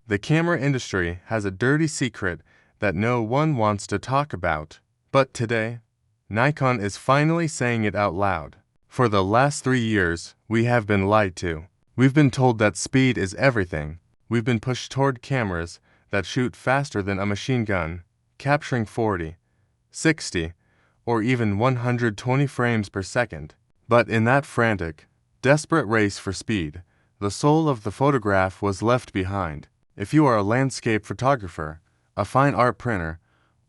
The camera industry has a dirty secret that no one wants to talk about. But today, Nikon is finally saying it out loud. For the last 3 years, we have been lied to. We've been told that speed is everything. We've been pushed toward cameras that shoot faster than a machine gun, capturing 40, 60, or even 120 frames per second. But in that frantic, desperate race for speed, the soul of the photograph was left behind. If you are a landscape photographer, a fine art printer,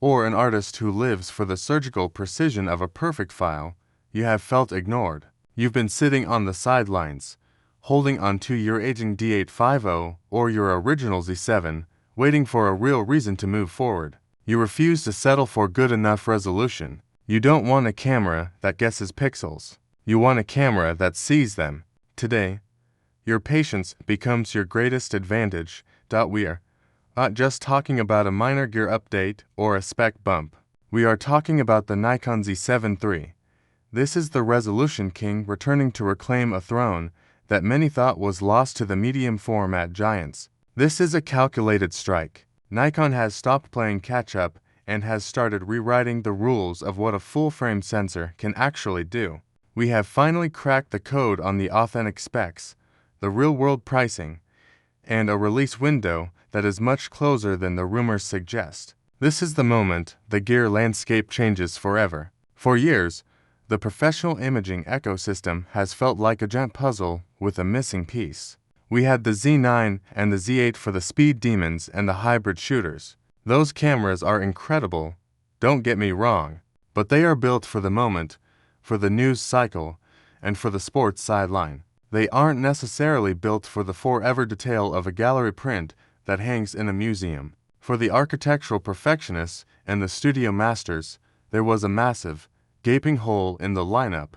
or an artist who lives for the surgical precision of a perfect file, you have felt ignored. You've been sitting on the sidelines, holding onto your aging D850 or your original Z7, waiting for a real reason to move forward. You refuse to settle for good enough resolution. You don't want a camera that guesses pixels. You want a camera that sees them. Today, your patience becomes your greatest advantage. We're not just talking about a minor gear update or a spec bump. We are talking about the Nikon Z7 III. This is the resolution king returning to reclaim a throne that many thought was lost to the medium format giants. This is a calculated strike. Nikon has stopped playing catch-up and has started rewriting the rules of what a full-frame sensor can actually do. We have finally cracked the code on the authentic specs, the real-world pricing, and a release window that is much closer than the rumors suggest. This is the moment the gear landscape changes forever. For years, the professional imaging ecosystem has felt like a giant puzzle with a missing piece. We had the Z9 and the Z8 for the speed demons and the hybrid shooters. Those cameras are incredible, don't get me wrong, but they are built for the moment, for the news cycle, and for the sports sideline. They aren't necessarily built for the forever detail of a gallery print that hangs in a museum. For the architectural perfectionists and the studio masters, there was a massive, gaping hole in the lineup.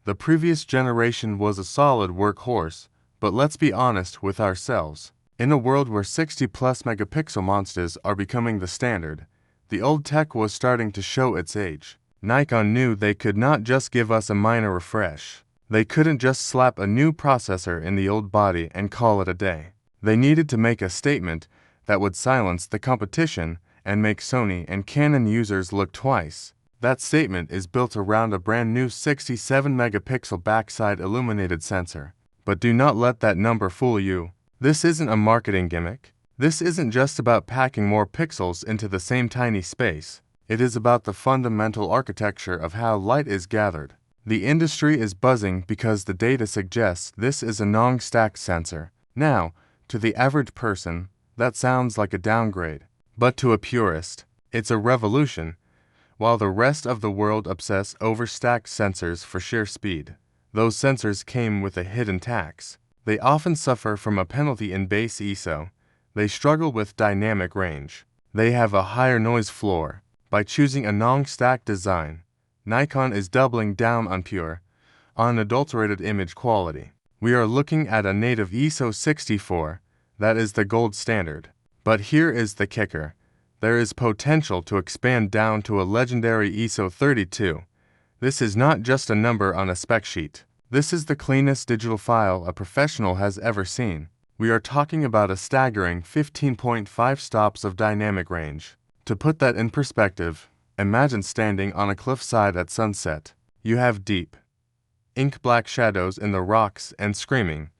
The previous generation was a solid workhorse, but let's be honest with ourselves. In a world where 60-plus megapixel monsters are becoming the standard, the old tech was starting to show its age. Nikon knew they could not just give us a minor refresh. They couldn't just slap a new processor in the old body and call it a day. They needed to make a statement that would silence the competition and make Sony and Canon users look twice. That statement is built around a brand new 67-megapixel backside illuminated sensor. But do not let that number fool you. This isn't a marketing gimmick. This isn't just about packing more pixels into the same tiny space. It is about the fundamental architecture of how light is gathered. The industry is buzzing because the data suggests this is a non-stacked sensor. Now, to the average person, that sounds like a downgrade. But to a purist, it's a revolution. While the rest of the world obsess over stacked sensors for sheer speed, those sensors came with a hidden tax. They often suffer from a penalty in base ISO. They struggle with dynamic range. They have a higher noise floor. By choosing a non-stacked design, Nikon is doubling down on pure, unadulterated image quality. We are looking at a native ISO 64. That is the gold standard. But here is the kicker. There is potential to expand down to a legendary ISO 32. This is not just a number on a spec sheet. This is the cleanest digital file a professional has ever seen. We are talking about a staggering 15.5 stops of dynamic range. To put that in perspective, imagine standing on a cliffside at sunset. You have deep, ink-black shadows in the rocks and screaming,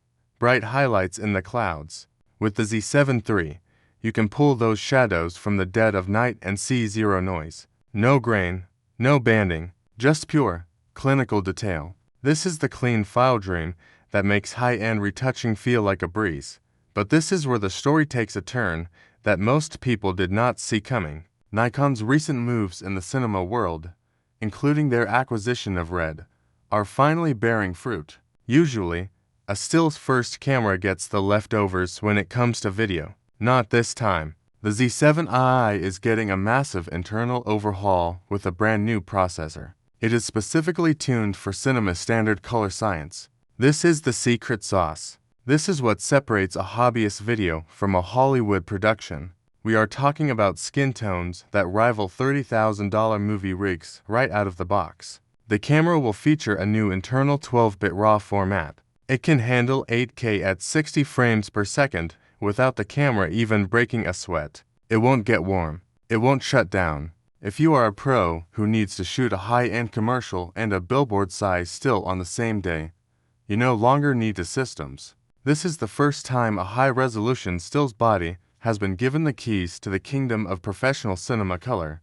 bright highlights in the clouds. With the Z7 III, you can pull those shadows from the dead of night and see zero noise. No grain, no banding, just pure, clinical detail. This is the clean file dream that makes high-end retouching feel like a breeze. But this is where the story takes a turn that most people did not see coming. Nikon's recent moves in the cinema world, including their acquisition of Red, are finally bearing fruit. Usually, a stills first camera gets the leftovers when it comes to video. Not this time. The Z7 III is getting a massive internal overhaul with a brand new processor. It is specifically tuned for cinema standard color science. This is the secret sauce. This is what separates a hobbyist video from a Hollywood production. We are talking about skin tones that rival $30,000 movie rigs right out of the box. The camera will feature a new internal 12-bit RAW format. It can handle 8K at 60 frames per second without the camera even breaking a sweat. It won't get warm. It won't shut down. If you are a pro who needs to shoot a high-end commercial and a billboard size still on the same day, you no longer need the systems. This is the first time a high-resolution stills body has been given the keys to the kingdom of professional cinema color.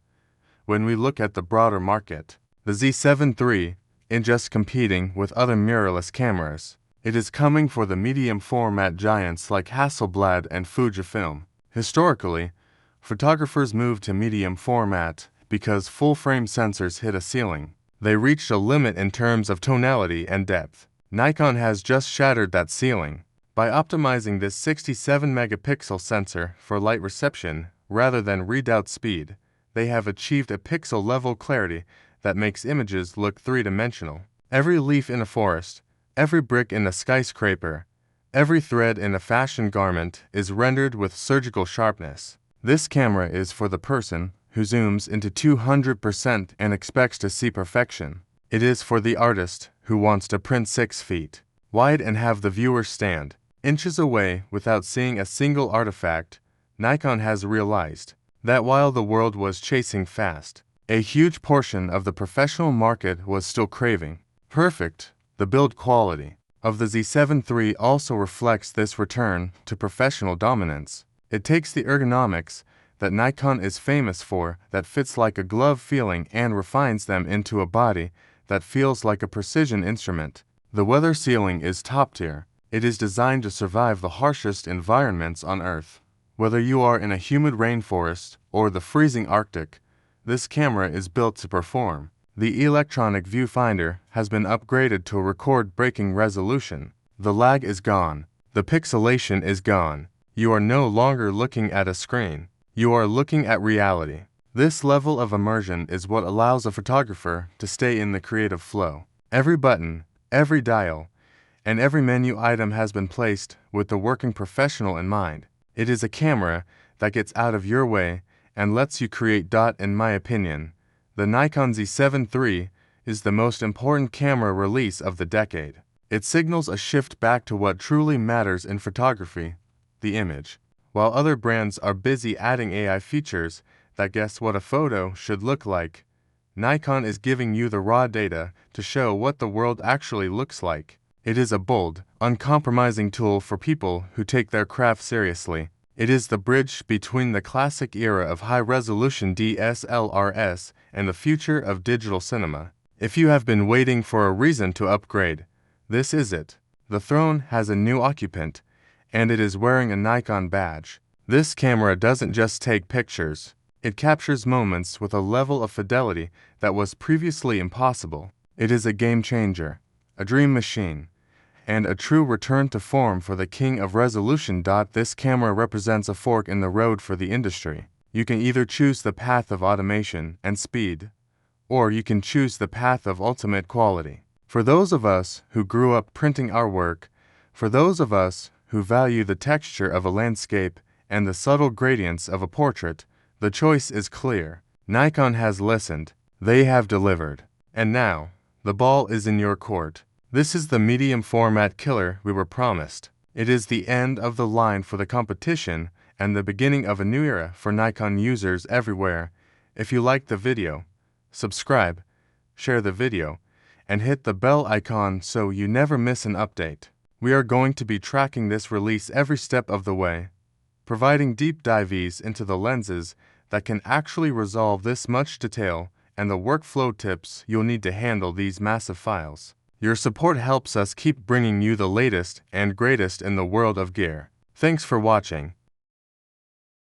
When we look at the broader market, the Z7 III isn't just competing with other mirrorless cameras. It is coming for the medium format giants like Hasselblad and Fujifilm. Historically, photographers moved to medium format because full-frame sensors hit a ceiling. They reached a limit in terms of tonality and depth. Nikon has just shattered that ceiling. By optimizing this 67-megapixel sensor for light reception rather than readout speed, they have achieved a pixel-level clarity that makes images look three-dimensional. Every leaf in a forest, every brick in a skyscraper, every thread in a fashion garment is rendered with surgical sharpness. This camera is for the person who zooms into 200% and expects to see perfection. It is for the artist who wants to print 6 feet wide and have the viewer stand inches away without seeing a single artifact. Nikon has realized that while the world was chasing fast, a huge portion of the professional market was still craving perfect. The build quality of the Z7 III also reflects this return to professional dominance. It takes the ergonomics that Nikon is famous for that fits like a glove feeling and refines them into a body that feels like a precision instrument. The weather sealing is top tier. It is designed to survive the harshest environments on Earth. Whether you are in a humid rainforest or the freezing Arctic, this camera is built to perform. The electronic viewfinder has been upgraded to a record-breaking resolution. The lag is gone. The pixelation is gone. You are no longer looking at a screen. You are looking at reality. This level of immersion is what allows a photographer to stay in the creative flow. Every button, every dial, and every menu item has been placed with the working professional in mind. It is a camera that gets out of your way and lets you create. In my opinion, the Nikon Z7 III is the most important camera release of the decade. It signals a shift back to what truly matters in photography, the image. While other brands are busy adding AI features that guess what a photo should look like, Nikon is giving you the raw data to show what the world actually looks like. It is a bold, uncompromising tool for people who take their craft seriously. It is the bridge between the classic era of high-resolution DSLRs and the future of digital cinema. If you have been waiting for a reason to upgrade, this is it. The throne has a new occupant, and it is wearing a Nikon badge. This camera doesn't just take pictures. It captures moments with a level of fidelity that was previously impossible. It is a game changer, a dream machine, and a true return to form for the king of resolution. This camera represents a fork in the road for the industry. You can either choose the path of automation and speed, or you can choose the path of ultimate quality. For those of us who grew up printing our work, for those of us who value the texture of a landscape and the subtle gradients of a portrait, the choice is clear. Nikon has listened. They have delivered. And now, the ball is in your court. This is the medium format killer we were promised. It is the end of the line for the competition and the beginning of a new era for Nikon users everywhere. If you liked the video, subscribe, share the video, and hit the bell icon so you never miss an update. We are going to be tracking this release every step of the way, providing deep dives into the lenses that can actually resolve this much detail and the workflow tips you'll need to handle these massive files. Your support helps us keep bringing you the latest and greatest in the world of gear. Thanks for watching.